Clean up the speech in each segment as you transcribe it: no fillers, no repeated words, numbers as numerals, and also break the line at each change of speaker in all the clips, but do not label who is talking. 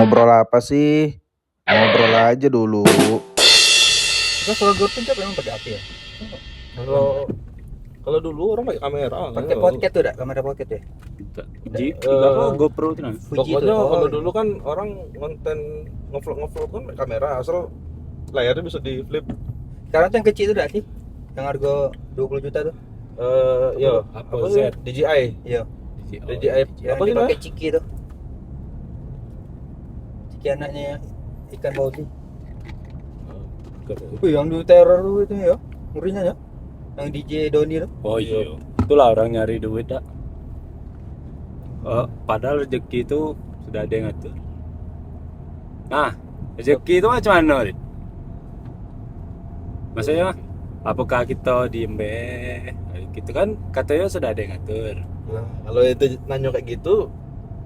ngobrol apa sih? Ngobrol aja dulu.
Terus kalau gue tuh memang pakai api ya.
Kalau kalau dulu orang pakai kamera.
Pakai podcast tuh dak, kamera podcast ya.
Apa GoPro itu kan?
Fuji
Pokoknya
tuh.
kalau dulu kan orang konten ngevlog kan pakai kamera, asal layarnya bisa di flip.
Sekarang tuh yang kecil itu dak sih? Yang harga 20 juta tuh.
Ya,
Apa
apa
Z?
sih? DJI.
Iya.
DJI
Yang
apa sih
dipakai
namanya?
Ciki tuh. Ciki anaknya ikan Baudi. Wih, yang di teror tuh itu ya. Ngerinya ya. Yang DJ Doni tuh.
Oh iya, itulah orang nyari duit dak. Padahal rezeki itu sudah ada yang ngatur. Nah, rezeki itu macam mana, Rit? Maksudnya, apakah kita diem be? Gitu kan, katanya sudah ada yang ngatur.
Nah, kalau itu nanya kayak gitu,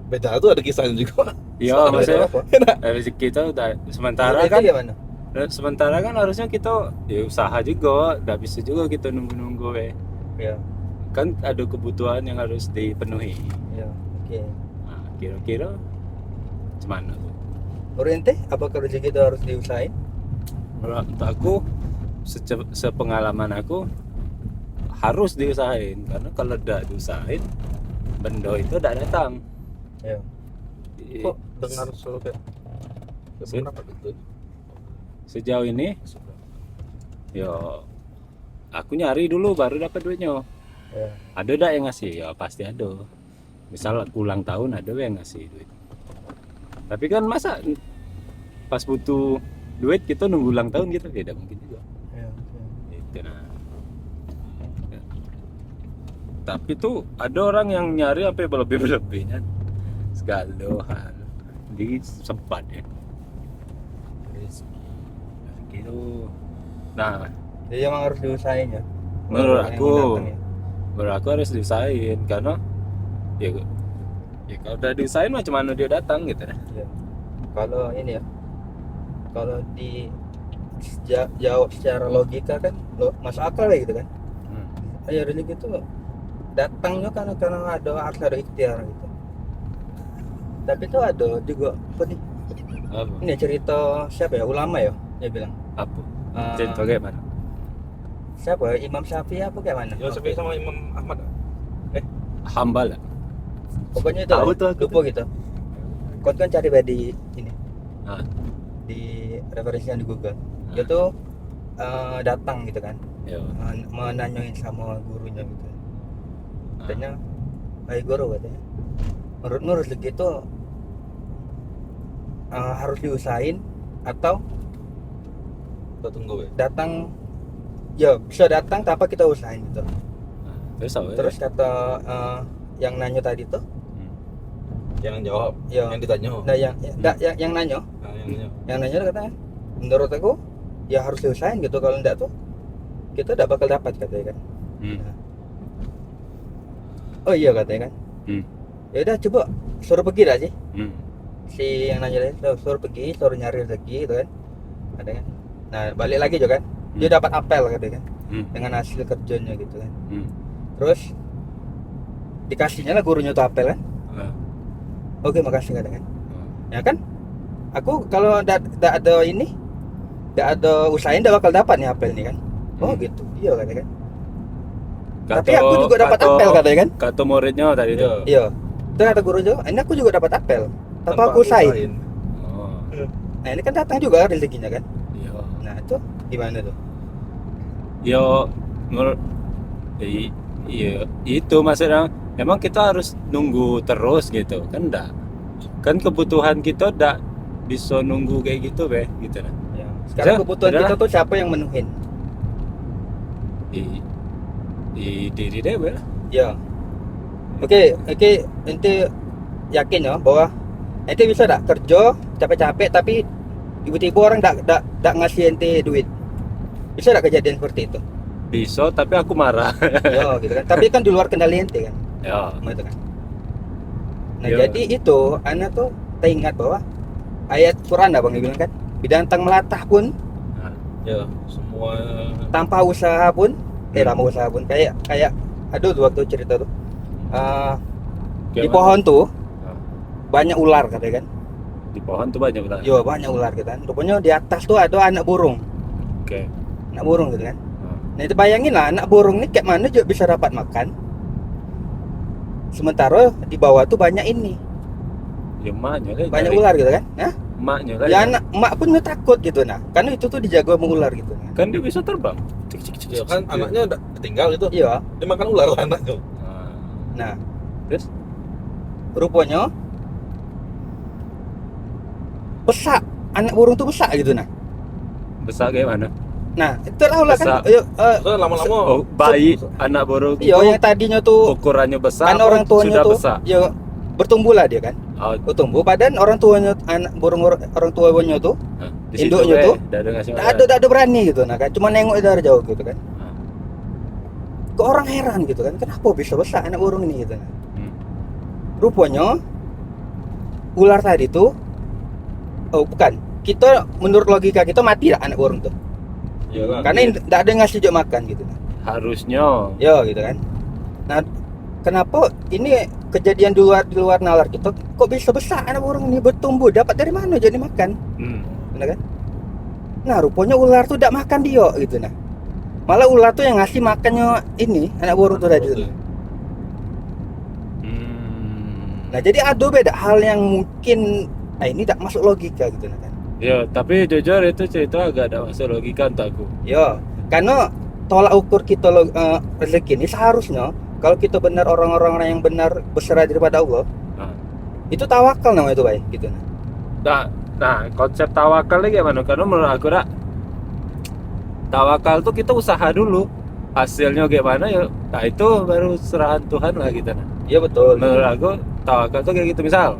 beda tuh ada kisahnya juga.
Iya,
Soalnya
maksudnya
apa?
rezeki itu udah sementara
Itu
kan.
gimana?
Sementara kan harusnya kita ya usaha juga, nggak bisa juga kita nunggu-nunggu be.
Iya.
Kan ada kebutuhan yang harus dipenuhi.
Iya. Oke.
Nah, kira-kira gimana tuh?
Menurut ente, apakah rezeki itu harus diusahain?
Menurut aku, sepengalaman aku harus diusahain, karena kalau tidak diusahain, benda itu tidak datang.
Iya.
Kok dengar suara kayak
Sih.
apa gitu?
Sejauh ini, ya aku nyari dulu baru dapat duitnya.
Iya.
Ada tidak yang ngasih? Ya pasti ada. Misal aku ulang tahun ada yang ngasih duit. Tapi kan masa pas butuh duit kita nunggu ulang tahun gitu, tidak mungkin juga.
Iya. Oke.
Itu nah. Ya. Tapi tuh ada orang yang nyari apa berlebih-lebihnya segala hal di sempat ya. Gitu. Nah,
Jadi emang harus diusahain ya.
menurut
Yang
aku,
datang ya.
menurut aku harus diusahain karena ya kalau udah diusahain macam mana dia datang gitu.
Iya. Kalau ini ya, kalau di jawab secara logika kan masuk akal ya gitu kan. Ya rezeki itu datangnya karena harus ada ikhtiar gitu. Tapi itu ada juga apa nih?
Apa?
Ini cerita siapa ya, ulama ya dia bilang.
Apa?
Eh,
Cerita bagaimana?
Siapa ya? Imam Syafi'i apa kayak mana?
Ya sampai sama Imam Ahmad.
Hamba lah.
Pokoknya itu
Tahu
lah,
tuh aku
lupa gitu. Kau kan cari di ini
Ah.
di referensinya di Google. Dia tuh datang gitu kan,
Ya.
menanyain sama gurunya gitu. Katanya, "Hai guru," katanya, menurutmu rezeki itu harus diusahain atau
Kita tunggu ya.
datang? Ya bisa datang tanpa kita usahain gitu.
Terus apa?
Terus kata yang nanya tadi tuh,
Yang jawab,
ya,
yang ditanya.
nah yang nanya,
Nah, yang nanya.
yang nanya katanya, menurut aku ya harus diusahain gitu. Kalau enggak tuh kita udah bakal dapat katanya kan. Oh iya katanya kan. Ya udah coba suruh pergi dah sih. Si yang nanya tadi suruh pergi, suruh nyari rezeki gitu kan. Ada kan. Nah balik lagi juga kan. Dia dapat apel katanya kan. Dengan hasil kerjanya gitu kan. Terus dikasihnya lah gurunya tuh apel kan. Oke makasih katanya kan. Ya kan. Aku kalau enggak ada ini, enggak ada usahain enggak bakal dapat nih apel nih kan. Oh gitu. Iya katanya kan. Tapi aku juga dapat apel katanya kan.
Kata muridnya tadi itu.
Iya. Itu kata guru juga, ini aku juga dapat apel. Tanpa aku usahain.
Oh.
Nah ini kan datang juga rezekinya kan.
Iya.
Nah itu gimana tuh?
Yo menurut iya itu maksudnya emang kita harus nunggu terus gitu kan enggak. Kan kebutuhan kita enggak bisa nunggu kayak gitu be gitu nah.
Ya. Sekarang
Ya,
kebutuhan
udah.
kita tuh siapa yang menuhin?
Di diri deh be.
Ya. Oke, ente yakin ya bahwa ente bisa tak kerja capek-capek tapi tiba-tiba orang tak ngasih ente duit? Bisa tak kejadian seperti itu?
Bisa tapi aku marah.
Ya gitu kan. Tapi kan di luar kendali ente kan.
Ya.
Gitu kan. Nah
Ya.
jadi itu anak tuh teringat bahwa ayat Quran Bang bilang kan, binatang melatah pun
Ya, semua
tanpa usaha pun tanpa usaha pun kayak aduh tuh waktu cerita tuh di
Gimana?
pohon tuh
Ah.
banyak ular katanya kan.
Di pohon tuh banyak ular.
Yo banyak ular gitu kan. Rupanya di atas tuh ada anak burung.
Oke.
Anak burung gitu kan. Nah itu bayangin lah anak burung ini kayak mana juga bisa dapat makan. Sementara di bawah tuh banyak ini.
Ya emaknya kan.
Banyak ular gitu kan. Hah?
Emaknya kan.
Ya anak emak pun nggak takut gitu nah. Karena itu tuh dijaga sama ular gitu kan.
Kan dia bisa terbang. Cik, cik, cik,
Ya
cik,
kan
cik.
anaknya udah ditinggal gitu.
Iya.
Dia makan ular lah anaknya.
Nah,
Nah,
terus
rupanya besak. Anak burung tuh besak gitu nah.
besar kayak mana?
Nah, itu lah ular kan.
Besak.
Terus lama-lama
Oh, bayi anak burung
Iya, yang tadinya tuh
ukurannya besar
kan
apa
orang tuanya
sudah
tuh
besar.
ya bertumbuh lah dia kan.
Oh,
Bertumbuh badan orang tuanya anak burung orang tuanya tuh
di situ
induknya
be,
tuh
dah ada ngasih
tak ada berani gitu nah kan. Cuma nengok dari jauh gitu kan.
Ah.
Kok orang heran gitu kan. Kenapa bisa besar anak burung ini gitu nah.
Hmm.
Rupanya ular tadi tuh bukan. Kita menurut logika kita mati lah anak burung tuh.
ya kan.
Karena tidak ada yang ngasih juga makan gitu nah.
Harusnya.
Ya gitu kan. Nah, kenapa ini kejadian di luar nalar kita kok bisa besar anak burung ini bertumbuh dapat dari mana jadi makan,
Hmm.
benar kan? Nah, rupanya ular tuh tidak makan dia gitu nah. Malah ular tuh yang ngasih makannya ini anak burung tuh tadi tuh.
Hmm.
Nah, jadi ada beda hal yang mungkin ini tidak masuk logika gitu nah kan.
Ya, tapi jujur itu cerita agak ada masuk logika untuk aku.
Ya, karena tolak ukur kita rezeki ini seharusnya kalau kita benar orang-orang yang benar berserah daripada Allah,
Nah.
itu tawakal namanya itu baik gitu nah.
Nah, konsep tawakal ini gimana? Karena menurut aku tawakal tuh kita usaha dulu. Hasilnya gimana ya? Nah, itu baru serahan Tuhan lah kita. Nah.
Iya betul.
Menurut aku tawakal tuh kayak gitu. Misal,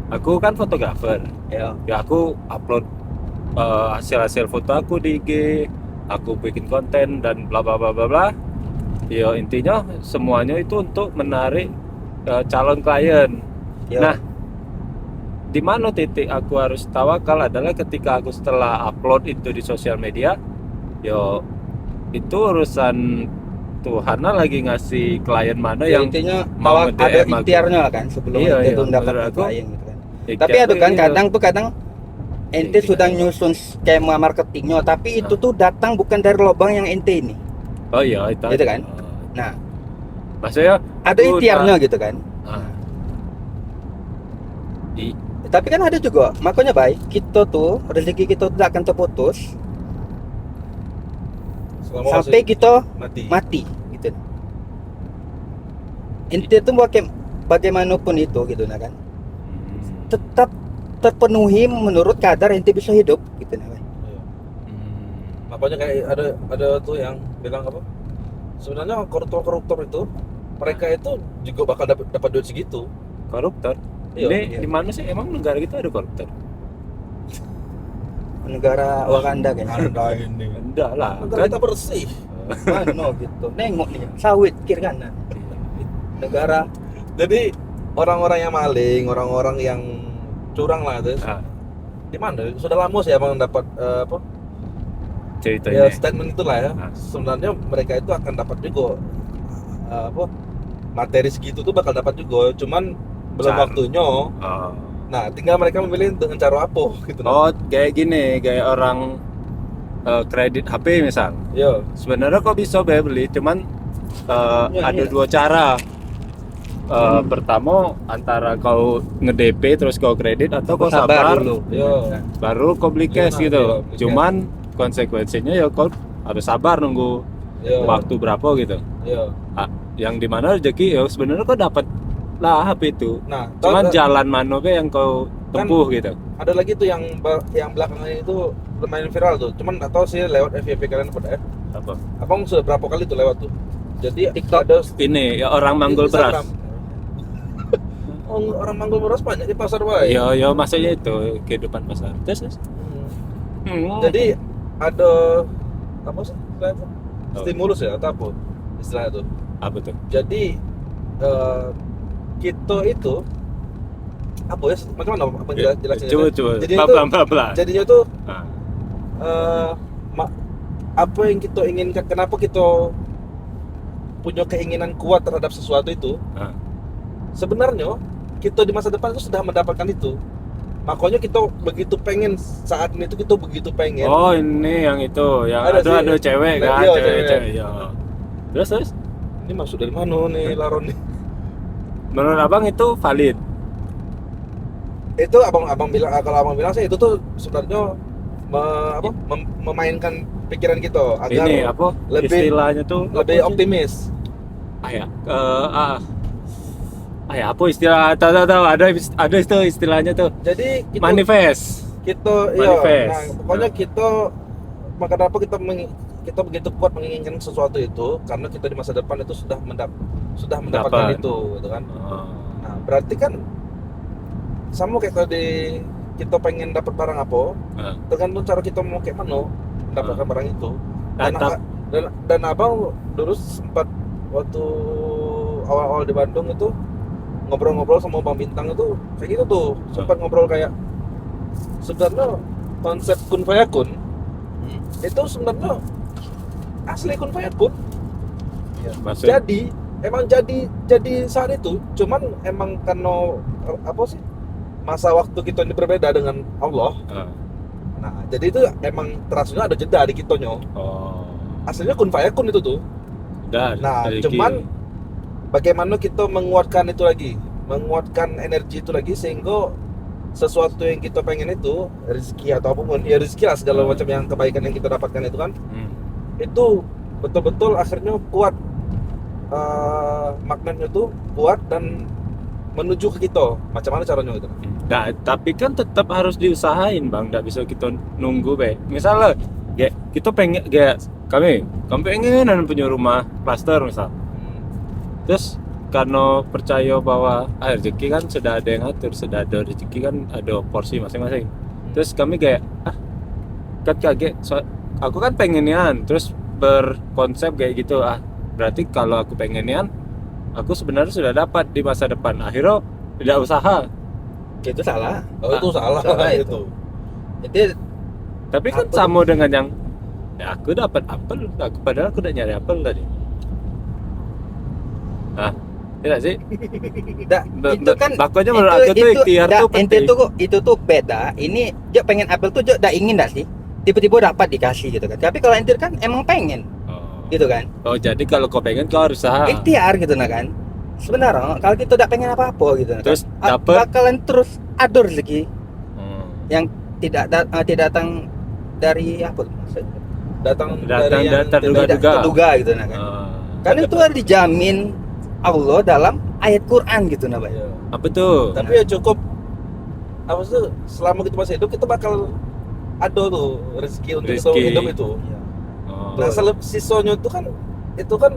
aku kan fotografer.
Ya.
Ya aku upload hasil-hasil foto aku di IG, aku bikin konten dan bla bla bla bla bla. Ya intinya semuanya itu untuk menarik calon klien.
Ya.
Nah, di mana titik aku harus tawakal adalah ketika aku setelah upload itu di sosial media, yo itu urusan Tuhan lah lagi ngasih klien mana
Ya,
yang
intinya
mau
ada
nge-DM aku.
ikhtiarnya lah kan sebelum
Iya,
ente
iya,
tuh mendapat
menurut aku,
klien gitu kan.
ikhtiar
Tapi ada
tuh
kan
iya.
kadang ente
Iya.
sudah nyusun skema marketingnya, tapi itu
Nah.
tuh datang bukan dari lubang yang ente ini.
Oh iya itu.
Gitu kan? Nah,
Maksudnya
ada
aku
ikhtiarnya gitu kan.
Ah. I-
Tapi kan ada juga, makanya baik kita tuh rezeki kita tidak akan terputus
Selama
sampai
masih
kita
mati.
mati gitu. Ente tuh bagaimanapun itu gitu nah kan. Tetap terpenuhi menurut kadar ente bisa hidup gitu nah.
Iya. Makanya kayak ada tuh yang bilang apa? Sebenarnya koruptor itu mereka itu juga bakal dapat duit segitu.
Koruptor.
Iya,
Ini
iya.
di mana sih emang negara kita ada koruptor?
Negara Wakanda kayaknya.
Anda ini.
Enggak lah.
Negara
Kan
kita bersih.
Mana gitu. Nengok nih, sawit kiri kanan. Negara
Jadi orang-orang yang maling, orang-orang yang curang lah itu.
Ah,
Di mana? Sudah lama sih abang dapat apa?
cerita
Ya
ini.
statement itulah ya.
Ah.
Sebenarnya mereka itu akan dapat juga apa? Materi segitu tuh bakal dapat juga. Cuman belum
Cara.
waktunya.
Oh.
Nah, tinggal mereka memilih dengan cara apa gitu.
Oh, kayak gini, kayak orang kredit HP misal.
Iya.
Sebenarnya kok bisa beli, cuman
Ya,
ada
iya.
dua cara. Pertama antara kau nge-DP terus kau kredit atau kau sabar
dulu.
Iya.
baru kau beli cash
Iya,
gitu.
iya, beli
Cuman konsekuensinya ya kau harus sabar nunggu
Iya.
waktu berapa gitu.
Iya.
Yang dimana rezeki ya sebenarnya kau dapat lah HP itu.
Nah,
Cuman
tau-
jalan mana be yang kau tempuh gitu.
ada lagi tuh yang belakangan itu lumayan viral tuh. Cuman nggak tahu sih lewat FYP kalian pada
Apa?
abang sudah berapa kali tuh lewat tuh. Jadi
TikTok.
ada
Ini ya orang manggul
Instagram.
beras.
Oh, orang manggul beras banyak di pasar baik.
Ya maksudnya itu kehidupan pasar. Terus.
Jadi ada apa sih? Istilahnya apa?
Oh.
Stimulus ya atau apa istilahnya tuh.
Apa tuh?
Jadi kita itu apa ya? Macam mana apa jelasinnya?
Coba.
Jadi itu
Pelan.
jadinya tuh
Ah.
apa yang kita inginkan, kenapa kita punya keinginan kuat terhadap sesuatu itu,
Ah.
sebenarnya kita di masa depan itu sudah mendapatkan itu. Makanya kita begitu pengen saat ini tuh kita begitu pengen.
Oh ini yang itu, yang
Ada sih.
ada cewek kan,
Iya,
cewek.
cewek.
Ya. Terus
Ini maksud dari mana nih laron nih?
menurut abang itu valid?
Itu abang bilang, kalau abang bilang sih itu tuh sebenarnya memainkan pikiran kita agar
Ini apa?
lebih-
Istilahnya tuh
lebih
apa sih?
optimis.
Apa istilah? Tahu ada itu istilahnya tuh.
Jadi kita
Manifest. Manifest.
Nah, pokoknya
Nah.
kita maka kenapa kita begitu kuat menginginkan sesuatu itu karena kita di masa depan itu sudah mendapatkan
Dapat.
itu gitu kan.
Oh.
Nah, berarti kan sama kayak tadi kita pengen dapat barang apa,
Nah.
tergantung cara kita mau kayak mana mendapatkan barang itu.
Nah,
Dan abang dulu sempat waktu awal-awal di Bandung itu ngobrol-ngobrol sama Bang Bintang itu kayak gitu tuh, sempat ngobrol kayak sebenarnya konsep kun fayakun itu sebenarnya asli kun fayakun.
maksud
Emang jadi saat itu, cuman emang karena apa sih masa waktu kita ini berbeda dengan Allah.
Ah.
Nah, jadi itu emang terasanya ada jeda di kitanya.
Oh.
Aslinya kun fayakun itu tuh.
Udah.
Nah,
dari
cuman
kiri.
bagaimana kita menguatkan itu lagi, menguatkan energi itu lagi sehingga sesuatu yang kita pengen itu rezeki atau apapun ya rezeki lah segala macam yang kebaikan yang kita dapatkan itu kan itu betul-betul akhirnya kuat, magnetnya tuh kuat dan menuju ke kita macam mana caranya gitu.
Nah, tapi kan tetap harus diusahain bang, nggak bisa kita nunggu be. Misalnya, kita pengen, kami pengen punya rumah klaster misal. Terus karena percaya bahwa rezeki kan sudah ada yang atur, sudah ada rezeki kan ada porsi masing-masing. Terus kami kan kaget, aku kan pengenian, terus berkonsep kayak gitu, berarti kalau aku pengenian, aku sebenarnya sudah dapat di masa depan. Akhirnya tidak usaha.
Itu salah.
Itu salah itu.
Itu
Tapi kan
Apel.
sama dengan yang aku dapat apel, padahal aku udah nyari apel tadi. Tidak sih?
itu kan
Makanya menurut aku tuh ikhtiar tuh penting.
itu tuh beda. Ini dia pengen apel tuh dia udah ingin dah sih. Tiba-tiba dapat dikasih gitu kan. Tapi kalau entir kan emang pengen gitu kan.
Oh, jadi kalau kau pengen kau harus usaha.
Ikhtiar gitu nah kan. Sebenarnya kalau kita udah pengen apa-apa gitu nah,
Terus
kan,
dapet.
bakalan terus ada rezeki
Hmm.
yang tidak datang dari apa tuh maksudnya?
Datang
Datang
dari yang
terduga-duga.
Tidak terduga gitu nah kan.
Ah.
Karena itu harus dijamin Allah dalam ayat Quran gitu nah, Pak.
Iya.
Apa tuh?
Tapi ya cukup apa sih selama kita masih hidup kita bakal ada tuh rezeki untuk kita
Rezeki.
hidup itu.
Oh.
Nah, sisanya itu kan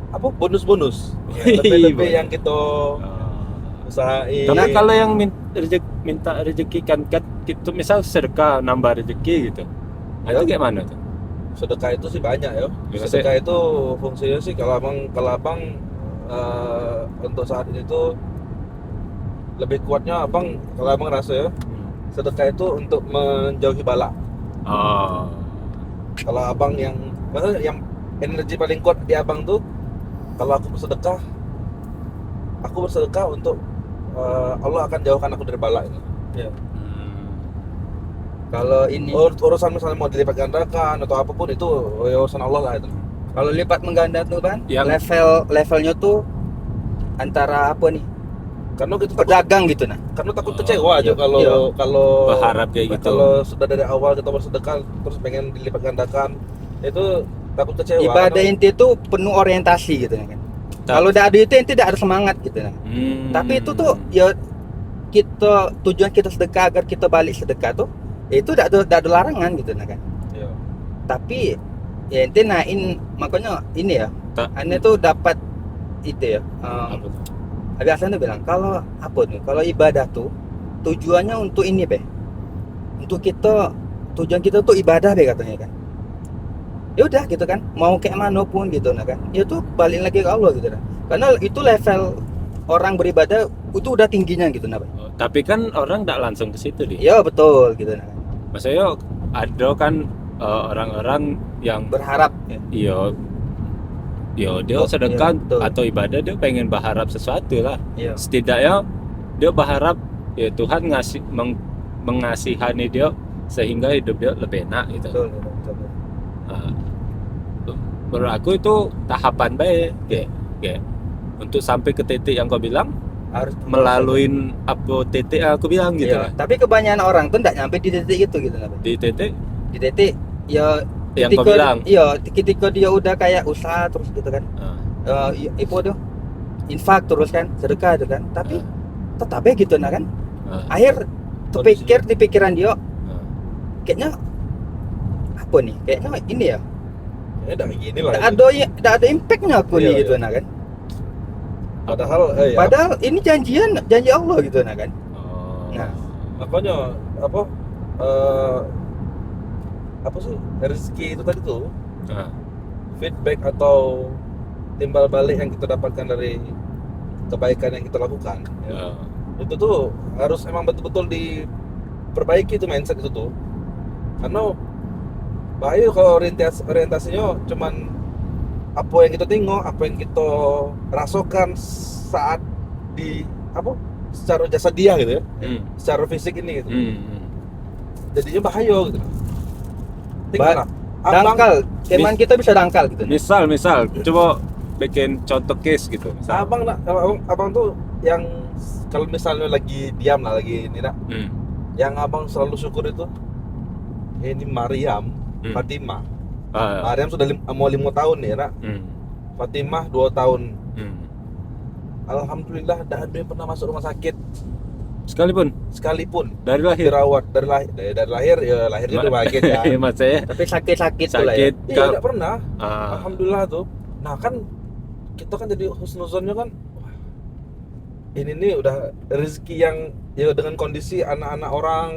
apa bonus-bonus.
Iya,
Lebih-lebih
Bang.
yang kita usahain.
Tapi kalau yang minta rezeki kan itu misal sedekah nambah rezeki gitu. Nah, itu kayak mana tuh?
Sedekah itu sih banyak ya.
Biasa.
Sedekah itu fungsinya sih kalau abang untuk saat ini tuh lebih kuatnya kalau abang rasa ya sedekah itu untuk menjauhi bala.
Oh.
Kalau abang maksudnya yang energi paling kuat di abang tuh kalau aku bersedekah untuk Allah akan jauhkan aku dari bala ini.
Kalau ini
Urusan misalnya mau dilipat gandakan atau apapun itu urusan Allah lah itu.
kalau lipat mengganda tuh kan
Yang-
levelnya tuh antara apa nih?
Karena kita
Pedagang gitu nah.
karena takut
Oh,
kecewa aja
iya,
kalau
iya.
kalau
Berharap kayak gitu.
Kalau sudah dari awal kita bersedekah terus pengen dilipat gandakan itu takut kecewa.
Ibadah
karena-
inti itu penuh orientasi gitu kan. Kalau udah ada itu inti tidak ada semangat gitu nah. Tapi itu tuh ya tujuan kita sedekah agar kita balik sedekah tuh itu tidak ada larangan gitu nah kan.
Iya.
Tapi ya inti makanya ini ya. Aneh tuh dapat itu ya.
Apa tuh?
Biasanya tuh bilang kalau apa nih? Kalau ibadah tuh tujuannya untuk ini be. Untuk tujuan kita tuh ibadah be katanya kan. Ya udah gitu kan. Mau kayak mana pun gitu nah kan. Ya tuh balik lagi ke Allah gitu kan. Karena itu level orang beribadah itu udah tingginya gitu nah. Be.
Oh, tapi kan orang tidak langsung ke situ deh.
Ya betul gitu nah.
Maksudnya ada kan orang-orang yang
Berharap ya.
dia sedekah
betul.
atau ibadah dia pengen berharap sesuatu lah.
Iya.
Setidaknya dia berharap ya Tuhan mengasihani dia sehingga hidup dia lebih enak gitu.
Betul, betul.
Nah, menurut aku itu tahapan baik kayak untuk sampai ke titik yang kau bilang
Harus
melalui apa titik yang aku bilang gitu
Iya,
lah.
tapi kebanyakan orang tuh enggak nyampe di titik itu gitu Nabi.
Di titik
Di titik ya
yang kau bilang.
iya, ketika dia udah kayak usaha terus gitu kan. Itu tuh infak terus kan, sedekah itu kan. Tapi tetap aja gitu nah kan. Akhir terpikir di pikiran dia kayaknya apa nih? Kayaknya ini ya.
Ya udah gini lah.
Enggak ada impactnya aku
Iya,
nih gitu
iya.
nah kan.
Padahal
Padahal ini janji Allah gitu nah kan. Nah,
makanya apa sih rezeki itu tadi tuh feedback atau timbal balik yang kita dapatkan dari kebaikan yang kita lakukan ya. Itu tuh harus emang betul-betul diperbaiki tuh mindset itu tuh, karena bahaya kalau orientasinya cuman apa yang kita tengok, apa yang kita rasakan saat di apa secara jasa dia gitu ya, secara fisik ini gitu. Jadinya bahaya gitu. Tinggal
dangkal, teman kita bisa dangkal gitu.
Misal coba bikin contoh case gitu. Misal.
Abang tuh yang kalau misalnya lagi diam lah lagi ini nak, yang abang selalu syukur itu ini Maryam, Fatimah. Maryam sudah mau 5 tahun nih nak, Fatimah 2 tahun. Alhamdulillah tidak ada yang pernah masuk rumah sakit sekalipun
dari lahir
dirawat dari lahir ya lahirnya udah bahagia ya.
Iya maksudnya
Tapi sakit tuh lah ya.
Iya tidak pernah. Alhamdulillah tuh. Nah kan kita kan jadi husnuzonnya kan, wah, ini nih udah rezeki yang ya dengan kondisi anak-anak orang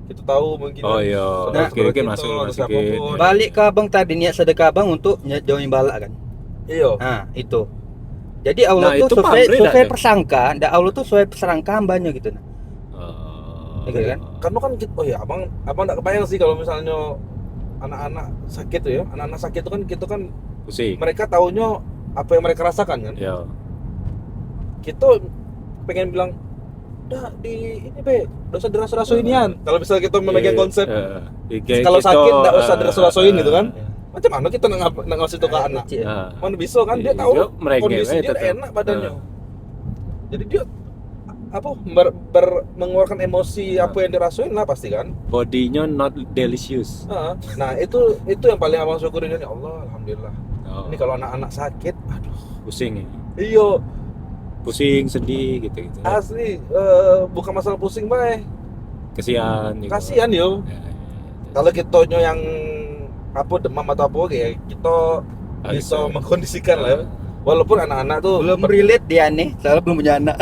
kita tahu mungkin.
Oh iya.
Nah,
Kira-kira masuk rumah sakit.
Balik ke abang tadi, niat sedekah abang untuk jauhin balak kan.
Iya.
Nah itu. Jadi Allah
Nah, itu
tuh
pamrih
sesuai
dah,
persangka, Allah tuh sesuai persangka hambanya gitu nah. Gitu kan?
Karena kan kita, oh ya abang nggak kebayang sih kalau misalnya anak-anak sakit tuh ya, anak-anak sakit itu kan kita kan
Pusing.
mereka taunya apa yang mereka rasakan kan.
Ya.
Kita pengen bilang udah di ini udah usah dirasa-rasain inian. Kalau misalnya kita memegang konsep kalau sakit nggak usah dirasa-rasain gitu kan. Macam mana kita nak ngasih itu ke anak? Mana bisa kan dia tahu kondisi dia enak badannya. Jadi dia apa mengeluarkan emosi apa yang dirasain lah pasti kan.
Bodinya not delicious.
Nah itu yang paling abang syukurin, ya Allah alhamdulillah. Ini kalau anak-anak sakit, aduh
Pusing ya.
iyo
Pusing, sedih gitu.
asli bukan masalah pusing bae,
Kasihan gitu.
kasihan yo. Kalau kita yang apa demam atau apa kayak kita bisa
gitu.
mengkondisikan lah ya. Walaupun anak-anak tuh
Belum relate dia nih, soalnya belum punya anak.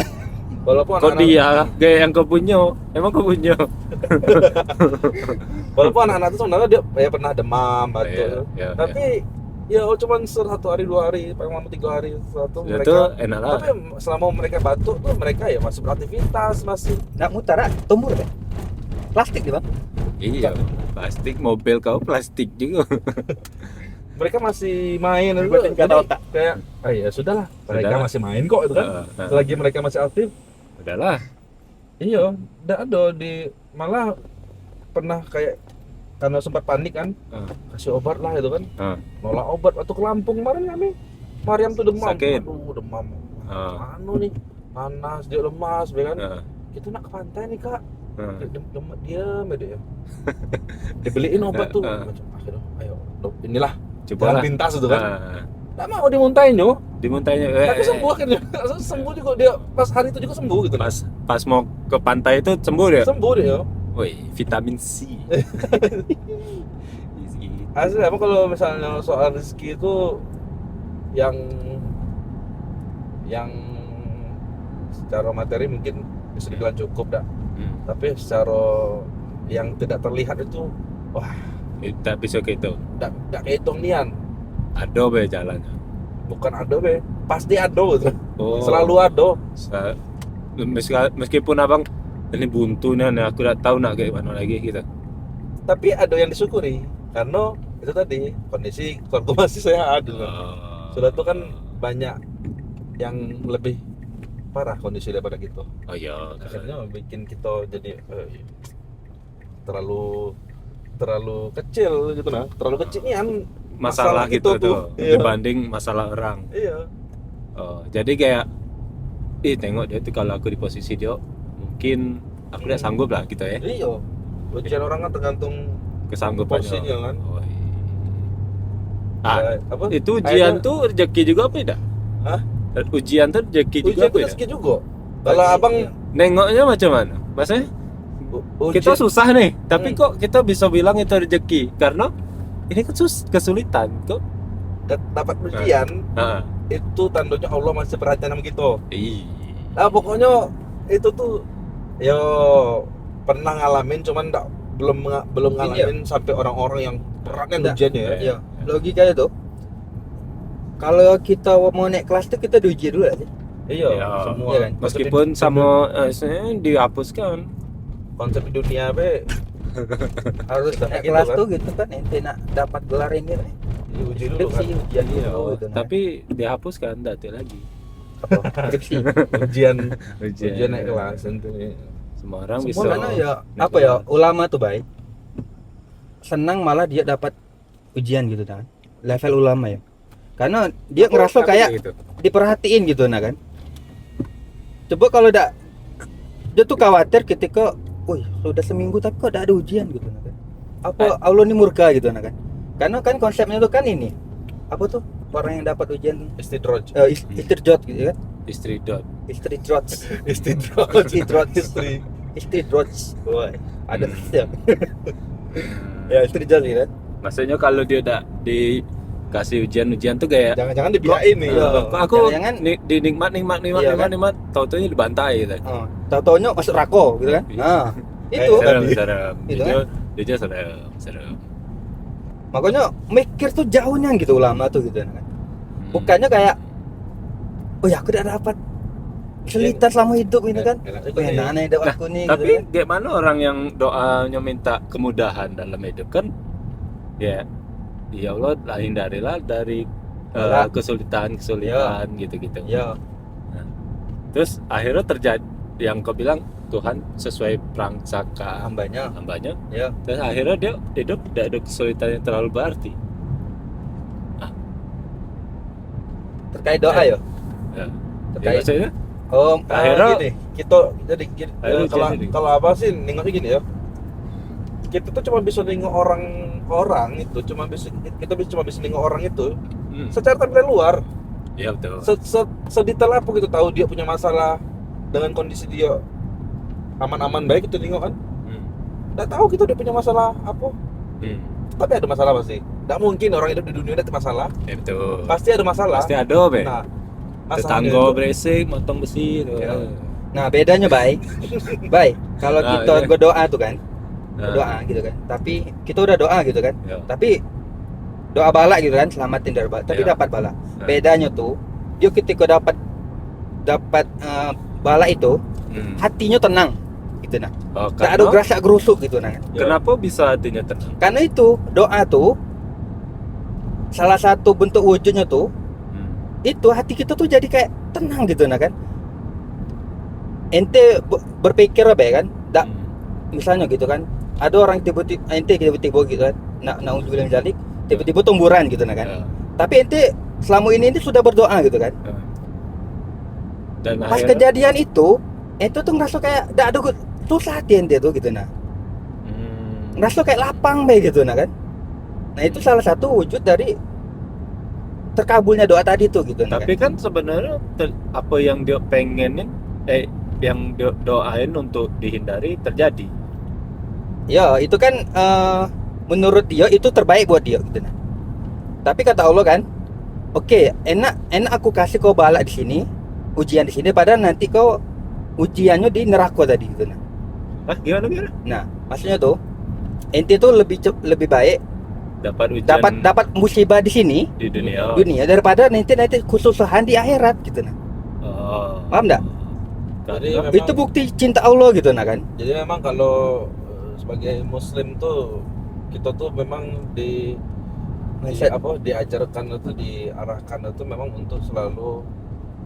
walaupun
Kok
anak-anak
dia kayak yang kau punya? Emang kau punya?
walaupun anak-anak tuh sebenarnya dia ya pernah demam, batuk.
Iya.
Tapi ya cuman 1 hari 2 hari, paling lama 3 hari satu
Itu
mereka.
enak lah.
Tapi selama mereka batuk tuh mereka ya masih beraktivitas, masih
Nak mutar tumbuh deh. Plastik dia bang.
Iya, plastik mobil kau plastik juga.
mereka masih main itu.
Dibuatin kata
Jadi
otak.
kayak ya sudahlah, mereka
Sudahlah.
masih main kok itu kan. Selagi mereka masih aktif.
Udahlah.
Iya, enggak ada di malah pernah kayak karena sempat panik kan, kasih obat lah itu kan. Nolak obat waktu ke Lampung kemarin kami. Maryam tuh demam.
Sakit.
Aduh, demam. Anu nih, panas, dia lemas, ya kan. Kita nak ke pantai nih, Kak. Diam ya. Dibeliin obat tuh. Akhirnya, ayo, inilah
Coba
jalan pintas itu kan. Nggak mau dimuntahin yo.
Dimuntahnya.
Tapi sembuh akhirnya. Sembuh juga dia pas hari itu juga sembuh gitu.
Pas mau ke pantai itu sembuh dia.
Sembuh dia yo.
Woi, vitamin C.
Asli apa kalau misalnya soal rezeki itu yang secara materi mungkin bisa dibilang cukup dah. Tapi secara yang tidak terlihat itu wah,
Tak bisa gitu.
enggak kehitung nian.
Ada be jalannya.
Bukan ada be, pasti ada gitu.
Oh.
Selalu ada.
Meskipun abang ini buntu nih, aku tidak tahu nak kayak mana lagi gitu.
Tapi ada yang disyukuri karena itu tadi kondisi keluarga masih sehat gitu. Sudah tuh kan banyak yang lebih parah kondisi daripada gitu.
Oh iya.
Akhirnya bikin kita jadi terlalu kecil gitu nah, terlalu kecil nian
Masalah gitu
kita
tuh
Iya.
dibanding masalah orang.
Iya.
Oh, jadi kayak tengok dia tuh, kalau aku di posisi dia mungkin aku udah sanggup lah gitu ya.
Iya. Ujian orang kan tergantung
Kesanggupannya.
porsinya kan.
Oh, iya. Ah,
Ya, apa?
itu ujian
Akhirnya-
tuh rezeki juga apa tidak?
Hah?
Ujian tuh rezeki juga
Ujian
apa
itu
ya?
rezeki juga. Kalau
Bagi-
abang
iya.
Nengoknya macam mana? Maksudnya kita susah nih, tapi kok kita bisa bilang itu rezeki? Karena ini kan kesulitan kok.
dapat ujian
Heeh.
itu tandanya Allah masih perhatian sama kita.
Iya.
Nah pokoknya itu tuh yo pernah ngalamin cuman belum ngalamin sampai orang-orang yang beratnya
Nggak.
ujiannya ya.
Iya, logikanya tuh kalau kita mau naik kelas tuh kita diuji dulu aja.
Iya,
Iya.
semua.
Iya kan?
Meskipun sama dihapuskan.
konsep di dunia apa
Harus
Kayak
naik
gitu
kelas
kan?
tuh gitu kan ente nak dapat gelar ini kan.
diuji dulu kan.
Skripsi, ujian dulu
Iya,
gitu. nah.
tapi dihapuskan dati lagi.
apa? Skripsi.
Ujian naik kelas itu.
Semua orang
Semua
bisa.
Karena ya
naik
apa ya
kelas.
ulama tuh baik. Senang malah dia dapat ujian gitu kan. Level ulama ya. Karena dia ngerasa kayak
gitu.
diperhatiin gitu nah kan. Coba kalau dia tuh khawatir ketika, wih sudah seminggu tapi kok ada ujian gitu nah kan. Apa Allah ini murka gitu nah kan. Karena kan konsepnya tuh kan ini. Apa tuh orang yang dapat ujian
Istidroj.
istirjot gitu kan.
Istri dot.
Istirjot.
Istidroj.
Istirjot.
Istri.
Istirjot. Wah, ada ya. Ya istirjot gitu kan.
Maksudnya kalau dia udah dikasih ujian tuh kayak
Jangan-jangan dibiayain nih.
Iya.
kok aku
Jangan-jangan
dinikmat
Iya, kan?
tahu-taunya dibantai gitu.
Oh, tahu-taunya masuk rako gitu kan.
Iya.
Nah, itu
Serem.
Itu
Dia serem.
makanya mikir tuh jauhnya gitu ulama tuh gitu kan. Bukannya kayak oh ya aku udah dapat kesulitan selama hidup ini kan. Oh ya aneh hidup aku nih
Tapi
gitu kan.
gimana orang yang doanya minta kemudahan dalam hidup kan? Ya Allah lah, hindarilah dari
Berat.
kesulitan gitu-gitu.
Ya,
Terus akhirnya terjadi yang kau bilang Tuhan sesuai prangsaka
hambanya. Ya,
dan akhirnya dia hidup tidak ada kesulitan yang terlalu berarti.
terkait doa ya.
Ya.
Terkait.
Maksudnya
Oh,
akhirnya
gini, kita jadi gini,
Akhirnya
kalau
jadi.
kalau apa sih nengoknya gini ya. Kita tuh cuma bisa nengok orang itu, kita cuma bisa nengok orang itu secara tampilan luar.
ya betul.
Sedetail apa kita tahu dia punya masalah dengan kondisi dia aman-aman baik itu nengok kan. Nggak tahu kita dia punya masalah apa. Tapi ada masalah pasti. Nggak mungkin orang hidup di dunia tidak ada masalah.
Ya betul.
Pasti ada masalah.
Pasti ada be.
Nah,
Tetangga
masalahnya itu-
beresik, motong besi itu.
Ya.
Nah, bedanya baik. Baik, kalau
Nah,
kita
iya.
berdoa tuh kan,
Nah,
berdoa gitu kan. Tapi kita udah doa gitu kan.
ya.
Tapi doa bala gitu kan, selamatin dari bala. Tapi
Iya.
dapat bala.
Nah.
Bedanya tuh, dia ketika dapat bala itu, hatinya tenang gitu nah.
Oh,
Nggak ada gerasa gerusuk gitu nah.
kenapa bisa hatinya tenang?
Karena itu doa tuh salah satu bentuk wujudnya tuh itu hati kita tuh jadi kayak tenang gitu nah kan. Ente berpikir apa ya kan? Misalnya gitu kan. Ada orang tiba-tiba ente tiba-tiba gitu kan. Nauzubillah min dzalik, tiba-tiba tumburan gitu nah kan.
Ya.
Tapi ente selama ini ente sudah berdoa gitu kan.
Dan
Pas
akhirnya-
kejadian itu tuh ngerasa kayak nggak ada susah hati ente tuh gitu nah. Ngerasa kayak lapang be gitu nah kan. Nah itu salah satu wujud dari terkabulnya doa tadi tuh gitu nah
Tapi
kan.
kan sebenarnya apa yang dia pengenin, yang dia doain untuk dihindari terjadi.
Ya itu kan menurut dia itu terbaik buat dia gitu nah. Tapi kata Allah kan, oke, enak aku kasih kau bala di sini, ujian di sini, padahal nanti kau ujiannya di neraka tadi gitu nah.
Hah, gimana?
Nah, maksudnya tuh ente tuh lebih baik
Dapat ujian
dapat musibah di sini
di dunia.
dunia daripada nanti kesusahan di akhirat gitu nah.
Oh.
Paham nggak?
Jadi
Karena-
memang-
Itu bukti cinta Allah gitu nah kan.
Jadi memang kalau sebagai muslim tuh kita tuh memang diajarkan itu diarahkan itu memang untuk selalu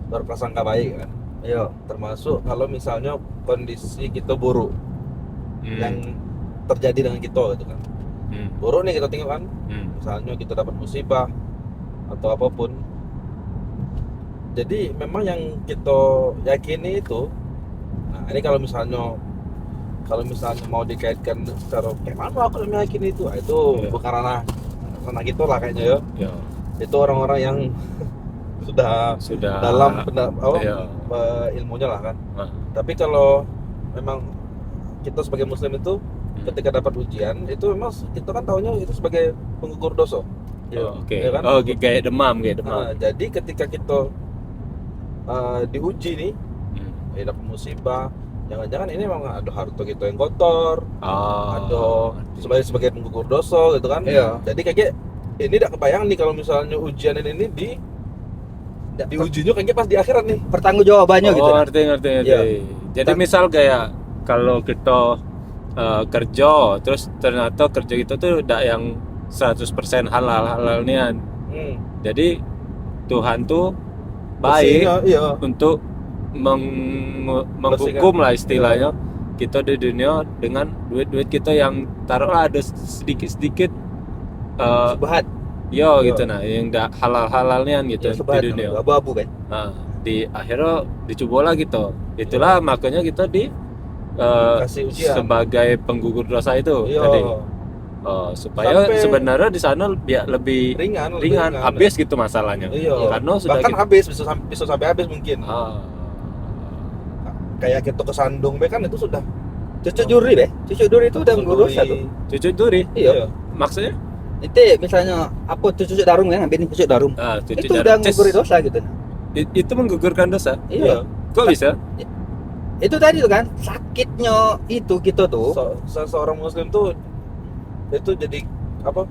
berprasangka baik kan.
Iya.
termasuk kalau misalnya kondisi kita buruk
Hmm.
yang terjadi dengan kita gitu kan. Buruk nih kita tengok kan, misalnya kita dapat musibah atau apapun. Jadi memang yang kita yakini itu, nah ini kalau misalnya mau dikaitkan secara kayak mana aku meyakini itu, itu
Iya.
bukan ranah gitu lah kayaknya ya.
Ya,
Itu orang-orang yang sudah
sudah
dalam
ya.
ilmunya lah kan.
Ah.
Tapi kalau memang kita sebagai muslim itu ketika dapat ujian itu memang kita kan tahunya itu sebagai penggugur dosa.
Oh, oke.
Ya kan?
Oh, kayak demam.
Nah, jadi ketika kita diuji nih,
Hmm.
dapat musibah, jangan-jangan ini memang ada harta kita yang kotor,
Oh.
ada sebagai penggugur dosa gitu kan.
Iya.
Jadi kayak ini tidak kebayang nih kalau misalnya ujian ini diujinya kayak pas di akhirat nih.
Pertanggung jawabannya gitu.
Oh,
Nah.
ngerti.
Iya.
Jadi misal kayak kalau kita kerja, terus ternyata kerja kita tuh tidak yang 100% halal nian. Jadi Tuhan tuh baik
Bersihnya, iya.
untuk menghukum lah istilahnya kita di dunia dengan duit kita yang taruhlah ada sedikit
Subhat.
yo
Iya.
gitu nah yang tidak halal-halalnya gitu
Ya,
di
subhat.
dunia.
Abu-abu kan.
Nah, di akhirnya dicoba lah gitu. Itulah makanya kita
Kasih ujian.
sebagai penggugur dosa itu
Iya.
tadi. Supaya
Sampai
sebenarnya di sana biar lebih ringan habis gitu masalahnya.
Iya.
Karena sudah
Bahkan
gitu.
habis bisa sampai habis mungkin. Kayak kita kesandung kan itu sudah
Cucuk duri be. Cucuk duri itu udah ngurus satu.
Cucu duri.
Iya.
Maksudnya?
Itu misalnya apa cucuk darung ya, ngambilin cucuk darung.
Cucu
Itu udah nguguri dosa gitu.
Itu menggugurkan dosa.
Iya.
Kok bisa?
Itu tadi tuh kan sakitnya itu kita tuh.
seorang muslim tuh itu jadi apa?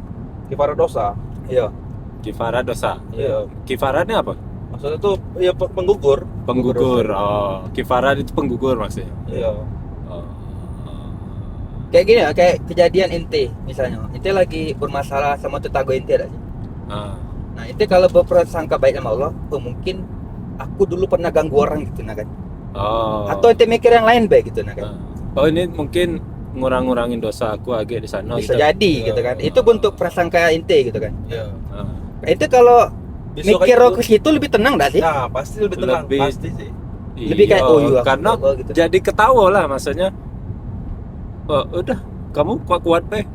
Kifarah dosa.
Iya.
Kifarah dosa.
Iya.
Kifarahnya apa?
Maksudnya tuh ya penggugur.
Penggugur. Oh, kifarah itu penggugur maksudnya.
Iya.
Oh.
Kayak gini ya, kayak kejadian ente misalnya. Ente lagi bermasalah sama tetangga ente ada sih. Nah, ente kalau berprasangka baik sama Allah, mungkin aku dulu pernah ganggu orang gitu nah kan.
Oh.
Atau ente mikir yang lain baik gitu nah kan.
Oh, ini mungkin ngurang-ngurangin dosa aku agak di sana
Bisa
gitu.
jadi gitu kan. Itu bentuk prasangka ente gitu kan.
Iya.
Ente kalau
Bisa
mikir
kayak
ke situ lebih tenang enggak sih?
Nah, pasti lebih tenang,
Lebih-
pasti sih.
Lebih kayak, oh iya,
karena
aku gitu.
jadi ketawa lah maksudnya. Oh, udah kamu kuat pe.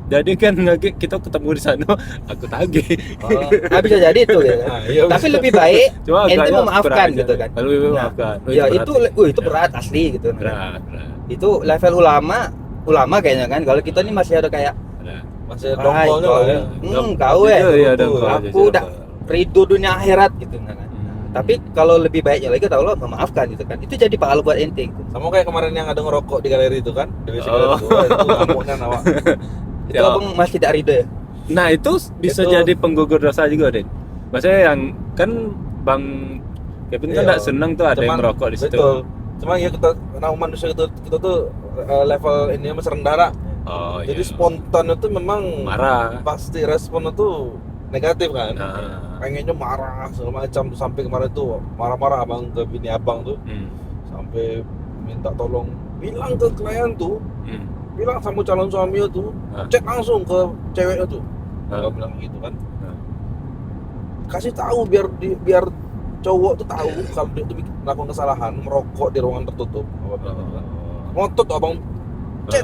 Jadi kan kita ketemu di sana, aku tagih.
Nah, bisa jadi itu gitu kan.
Nah, iya,
Tapi
bisa.
lebih baik
Cuma
ente
agaknya
memaafkan
berat
gitu
aja.
kan.
Lebih
Nah,
memaafkan. Oh,
Ya
berat
itu
sih.
itu berat asli gitu. nah.
berat.
Itu level ulama kayaknya kan. Kalau kita ini masih ada kayak
Masih ada dongkolnya lah ya.
kau
Iya,
aku
dongkol.
udah ridho dunia akhirat gitu nah kan. Tapi kalau lebih baiknya lagi kata Allah memaafkan gitu kan. Itu jadi pahala buat ente gitu.
Sama kayak kemarin yang ada ngerokok di galeri itu kan, di WC
Oh.
galeri itu. Wah, itu ngamuknya awak.
Itu
Ya.
abang masih tidak ridho ya.
Nah itu bisa
Itu-
jadi penggugur dosa juga, Den. Maksudnya yang kan Bang Kevin kan
Iya.
nggak seneng tuh ada yang merokok di situ.
Betul. Cuma ya kita manusia kita tuh level ini masih rendah lah.
Oh,
Jadi
iya.
spontan itu memang
Marah.
pasti responnya tuh negatif kan.
Nah.
Pengennya marah segala macam tuh, sampai kemarin tuh marah-marah abang ke bini abang tuh, sampai minta tolong bilang ke klien tuh, bilang sama calon suami tuh,
Ah.
cek langsung ke ceweknya tuh.
Ah.
Dia bilang gitu kan.
Ah.
Kasih tahu biar cowok tuh tahu kalau dia tuh melakukan kesalahan merokok di ruangan tertutup. Abang bilang gitu kan. Ngotot tuh abang, cek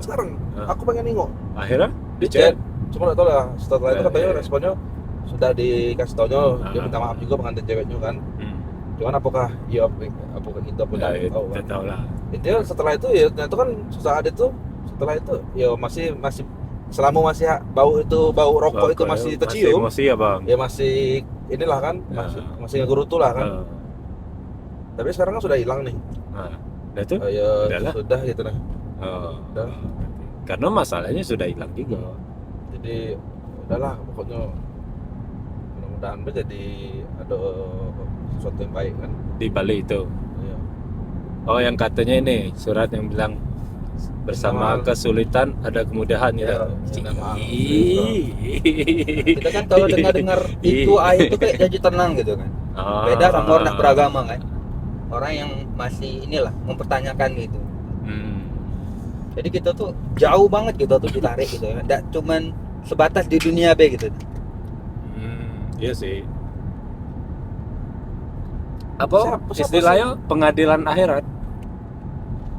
sekarang.
Ah.
Aku pengen nengok.
Akhirnya
Dicet. Cuma nggak tahu lah. Setelah itu
Eh,
katanya
eh.
responnya sudah dikasih taunya, dia
Ah.
minta maaf juga pengantin ceweknya kan. Cuman apakah kita pun
Ya,
tidak tahu
kita
kan.
tahu lah.
Intinya setelah itu ya ternyata kan saat itu setelah itu ya masih selama masih bau rokok itu masih tercium,
Emosi ya, Bang.
ya masih inilah kan,
Ya.
masih ngegerutu lah kan. Tapi sekarang kan sudah hilang nih.
Nah itu
Ya
udahlah.
sudah gitu nah.
Udah. Karena masalahnya sudah hilang juga.
Jadi udahlah pokoknya mudah-mudahan jadi ada sesuatu yang baik kan.
Di Bali itu.
Iya.
Oh, yang katanya ini surat yang bilang bersama
Sama-
kesulitan ada kemudahan gitu.
Ya, minta maaf.
Kita kan kalau dengar itu ayat itu kayak jadi tenang gitu kan.
Ah.
Beda sama orang beragama kan. orang yang masih inilah mempertanyakan gitu.
Hmm.
Jadi kita tuh jauh banget gitu tuh ditarik gitu ya. Nggak cuman sebatas di dunia B gitu.
Iya sih. Apa
Siapa
istilahnya pengadilan akhirat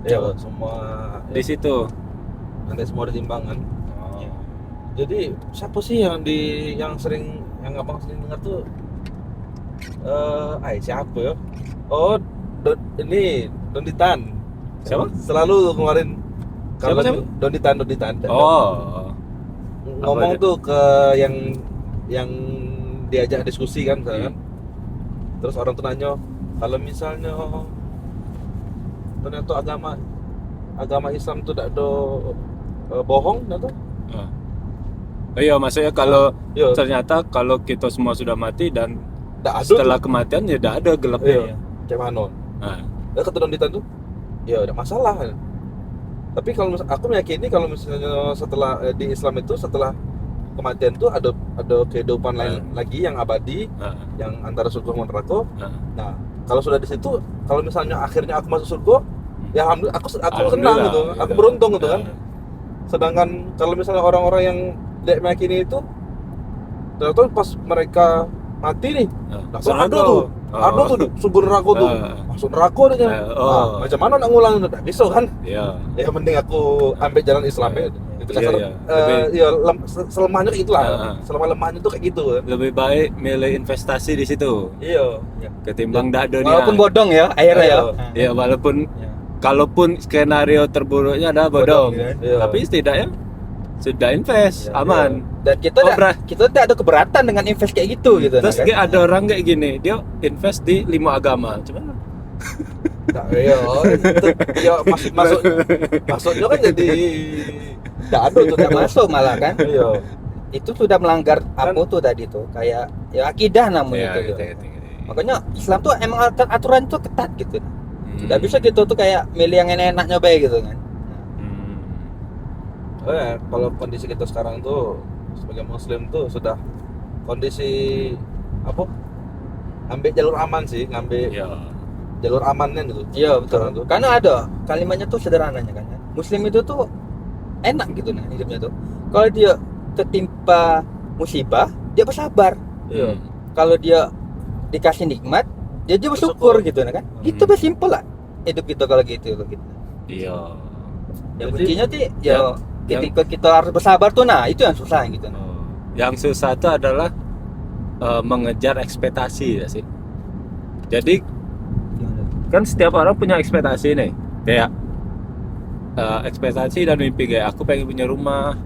Ya, semua
di situ.
nanti semua ditimbang kan.
Oh.
Jadi siapa sih yang sering yang abang sering dengar tuh siapa ya? Oh, ini Donditan.
Siapa?
Selalu kemarin kalau
Siapa?
Donditan.
Oh.
Ngomong
Apa dia?
tuh ke yang diajak diskusi kan, misalnya kan. Terus orang tuh nanya, kalau misalnya ternyata agama Islam tuh tidak ada bohong, nah tuh.
Oh iya, maksudnya kalau
Yo,
ternyata kalau kita semua sudah mati dan
tidak ada
setelah
tuh.
kematian ya tidak ada gelapnya.
Iya, kayak mana?
Nah,
Kata Donditan tuh, ya udah masalah. Tapi kalau aku meyakini kalau misalnya setelah di Islam itu setelah kematian tuh ada kehidupan lain lagi yang abadi,
nah,
yang antara surga dan neraka.
nah.
Nah, kalau sudah di situ, kalau misalnya akhirnya aku masuk surga, ya alhamdulillah aku senang
Alhamdulillah,
gitu,
gitu.
aku beruntung gitu kan.
Nah.
Sedangkan kalau misalnya orang-orang yang tidak meyakini itu, ternyata pas mereka mati nih, langsung ada tuh, ada tuh subur neraka tuh, masuk neraka deh.
Oh.
Macam mana nak ngulang? Nggak bisa kan?
Iya.
Ya mending aku ambil jalan Islamnya. Itu kasar.
Iya, iya.
Ya selemahnya kayak itulah.
Heeh.
Selama lemahnya tuh kayak gitu kan.
Lebih baik milih investasi di situ
Iya.
ketimbang dak dunia.
Walaupun bodong ya akhirnya ya.
Ya walaupun
Ya.
kalaupun skenario terburuknya ada bodong,
Bodong,
iya.
tapi setidaknya sudah invest,
Iya,
aman.
Dan kita kita tidak ada keberatan dengan invest kayak gitu gitu.
Terus
nah,
kayak ada orang kayak gini, dia invest di 5 agama, cuman
Nah, iya, itu ya masuknya kan jadi enggak ada tuh
tidak masuk malah kan.
Iya.
Itu sudah melanggar apa tuh tadi tuh kayak ya akidah namanya
ya,
itu.
gitu.
Makanya Islam tuh emang aturan tuh ketat gitu.
Hmm.
Tidak bisa gitu tuh kayak milih yang enak-enaknya baik gitu kan.
Kalau kondisi kita sekarang tuh sebagai muslim tuh sudah kondisi apa? Ambil jalur aman sih, ngambil
Ya.
jalur amannya gitu.
Iya betul.
Sekarang tuh.
Karena ada kalimatnya tuh sederhananya kan. Muslim itu tuh enak gitu nah hidupnya tuh. Kalau dia tertimpa musibah, dia bersabar.
Iya.
Kalau dia dikasih nikmat, dia bersyukur gitu nah kan. Gitu be simpel lah hidup kita kalau gitu loh gitu.
Iya.
Yang
Jadi,
kuncinya sih ya ketika kita harus bersabar tuh nah itu yang susah gitu nah.
Yang susah itu adalah mengejar ekspektasi ya sih. Jadi kan setiap orang punya ekspektasi nih, kayak ekspektasi dan mimpi kayak aku pengen punya rumah,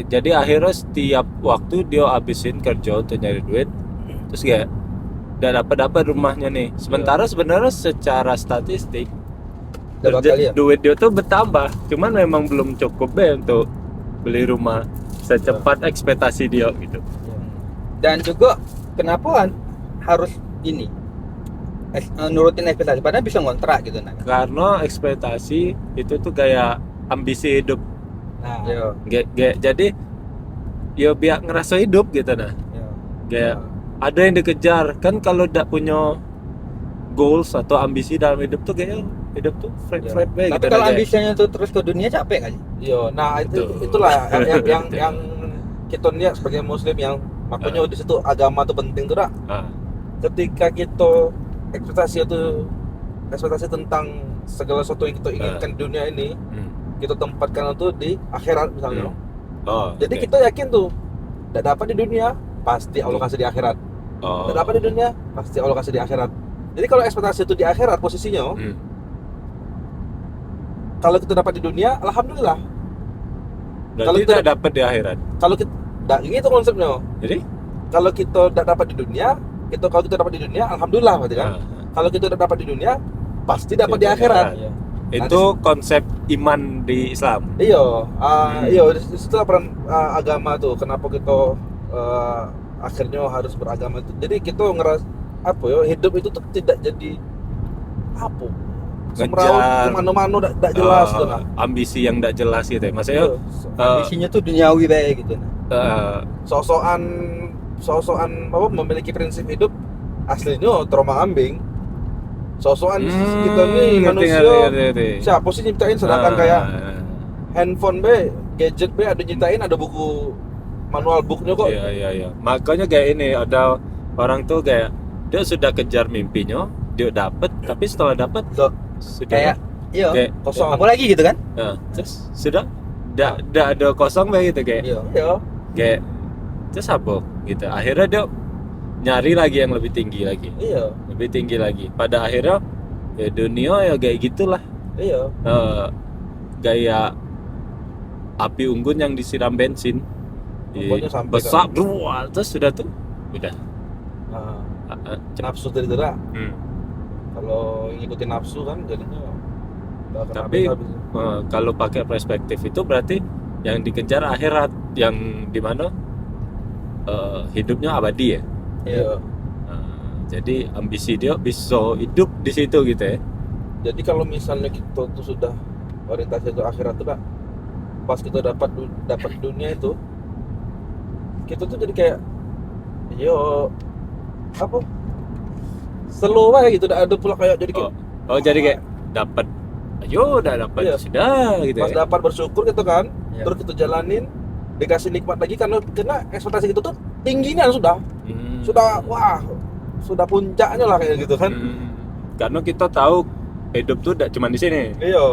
jadi akhirnya setiap waktu dia habisin kerja untuk nyari duit, terus kayak udah dapat rumahnya nih. Sementara sebenarnya secara statistik
Udah bakal ya.
duit dia tuh bertambah, cuman memang belum cukup deh untuk beli rumah secepat ekspektasi dia gitu.
Dan juga kenapa harus ini nurutin ekspektasi padahal bisa ngontrak gitu nah.
Karena ekspektasi itu tuh kayak ambisi hidup.
Nah,
Iya.
Jadi ya biar ngerasa hidup gitu nah.
Iya.
Kayak ada yang dikejar kan, kalau tidak punya goals atau ambisi dalam hidup tuh kayak hidup tuh flat
Tapi
gitu.
kalau ambisinya tuh terus ke dunia capek kan?
iya. Nah,
Betul.
itulah yang
Betul.
yang kita lihat sebagai muslim yang makanya di situ agama tuh penting tuh dah. Ketika kita ekspektasi tentang segala sesuatu yang kita inginkan di dunia ini, kita tempatkan itu di akhirat misalnya. Jadi kita yakin tuh tidak dapat di dunia, pasti Allah kasih di akhirat. Tidak dapat di dunia, pasti Allah kasih di akhirat. Jadi kalau ekspektasi itu di akhirat posisinya, kalau kita dapat di dunia, alhamdulillah.
Berarti
Kalau
tidak dapat di akhirat.
Kalau kita tidak gitu konsepnya.
Jadi
Kalau kita tidak dapat di dunia, kalau kita dapat di dunia, alhamdulillah berarti kan. Kalau kita tidak dapat di dunia, pasti dapat di akhirat.
itu konsep iman di Islam.
Iya, iya, itulah peran agama tuh. Kenapa kita akhirnya harus beragama itu? Jadi kita ngeras apa ya, hidup itu tuh tidak jadi apa?
Ngejar
Kemana-mana tidak jelas tuh nah.
ambisi yang tidak jelas gitu ya. Maksudnya
Ambisinya tuh duniawi baik gitu nah.
Sosokan apa memiliki prinsip hidup aslinya terombang ambing. sosokan kita nih manusia siapa sih nyiptain, sedangkan kayak handphone be, gadget be ada nyiptain, ada buku manual booknya kok.
Iya. Makanya kayak ini ada orang tuh kayak dia sudah kejar mimpinya, dia dapat, tapi setelah dapat
So,
sudah
kayak iya
kayak
Kosong.
apa lagi gitu kan?
terus sudah nggak ada kosong kayak gitu kayak
Iya.
kayak terus apa gitu. Akhirnya dia nyari lagi yang lebih tinggi lagi.
Iya.
Lebih tinggi lagi. Pada akhirnya ya dunia ya kayak gitulah.
Iya.
Gaya api unggun yang disiram bensin.
Pokoknya sampai
Besar dua terus sudah tuh udah
Nah, nafsu tergerak.
Hmm.
Kalau ngikutin nafsu kan jadinya nggak akan
Tapi
habis-habis.
Kalau pakai perspektif itu berarti yang dikejar akhirat, yang dimana hidupnya abadi ya.
Iya.
Jadi ambisi dia bisa hidup di situ gitu ya.
Jadi kalau misalnya kita tuh sudah orientasi ke akhirat tuh Kak, pas kita dapat dunia itu, kita tuh jadi kayak apa? Slow aja gitu, ada pula kayak jadi kayak
Jadi kayak dapat, ayo udah dapat
Iya.
sudah gitu
pas
ya.
dapat bersyukur gitu kan,
Iya.
terus kita jalanin, dikasih nikmat lagi karena ekspektasi kita tuh tingginya sudah wah, sudah puncaknya lah kayak gitu kan.
Karena kita tahu hidup tuh tidak cuma di sini.
Iya.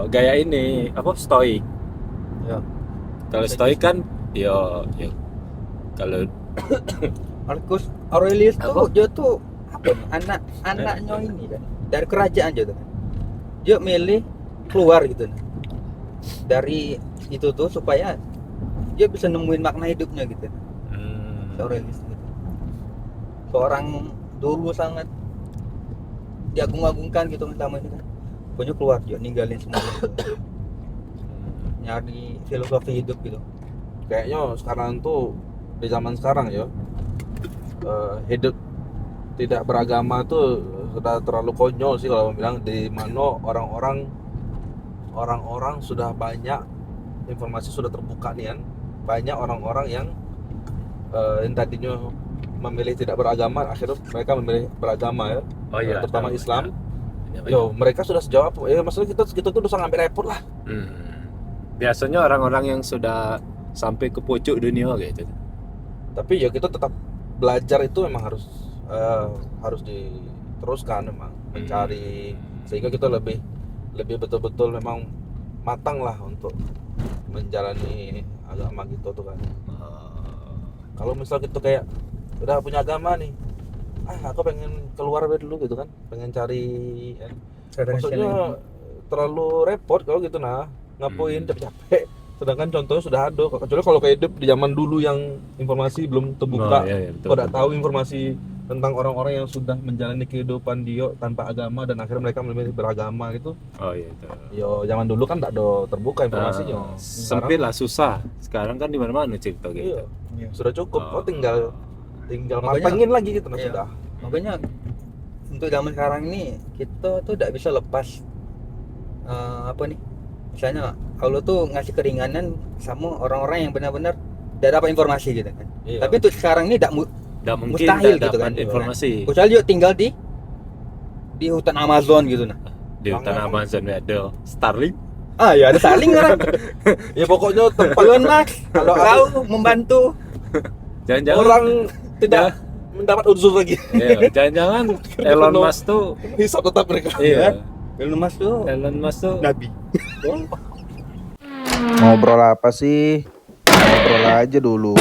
Gaya ini apa stoik.
Iya.
Kalau stoik kan ya kalau
Marcus Aurelius
Apa?
tuh dia tuh apa anaknya ini kan dari kerajaan aja tuh kan. Dia milih keluar gitu nah. Dari itu tuh supaya dia bisa nemuin makna hidupnya gitu. Aurelius gitu. Seorang dulu sangat diagung-agungkan gitu sama ini kan. Pokoknya keluar dia ninggalin semua gitu. Nyari filosofi hidup gitu.
Kayaknya sekarang tuh di zaman sekarang ya, hidup tidak beragama tuh sudah terlalu konyol sih kalau bilang, di mana orang-orang sudah banyak, informasi sudah terbuka nih kan, banyak orang-orang yang tadinya memilih tidak beragama, akhirnya mereka memilih beragama ya. Terutama Islam. Yo, mereka sudah sejauh apa? Maksudnya kita tuh udah sampai repot lah.
Biasanya orang-orang yang sudah sampai ke pucuk dunia gitu.
Tapi ya kita tetap belajar itu memang harus diteruskan memang, mencari sehingga kita lebih betul-betul memang matang lah untuk menjalani agama gitu tuh kan. Kalau misal kita kayak udah punya agama nih, aku pengen keluar dulu gitu kan, pengen cari maksudnya terlalu repot kalau gitu ngapain capek-capek, sedangkan contohnya sudah ada. Kecuali kalau kayak hidup di zaman dulu yang informasi belum terbuka,
betul.
kau tidak tahu informasi tentang orang-orang yang sudah menjalani kehidupan dia tanpa agama dan akhirnya mereka memilih beragama gitu.
Itu.
Yo, zaman dulu kan tidak ada terbuka informasinya.
Sempit lah, susah. Sekarang kan di mana-mana cerita gitu.
Iya, sudah cukup. Kau tinggal
Makanya-
matangin lagi gitu
Iya.
sudah.
Makanya untuk zaman sekarang ini kita tuh tidak bisa lepas apa nih, misalnya Allah tuh ngasih keringanan sama orang-orang yang benar-benar tidak dapat informasi gitu kan.
Iya.
Tapi untuk sekarang ini tidak
mungkin
mustahil
tidak
gitu
dapat
kan
informasi.
kecuali dia tinggal di hutan Amazon gitu nah.
Di hutan Amazon ada Starlink.
Ya ada saling kan.
Ya pokoknya tempat
Elon Musk kalau tahu membantu
Jangan-jangan
orang tidak mendapat unsur lagi.
Iya, jangan-jangan Elon Musk tuh
Hisap tetap mereka.
iya.
Elon Musk tuh nabi.
Ngobrol apa sih? Ngobrol aja dulu.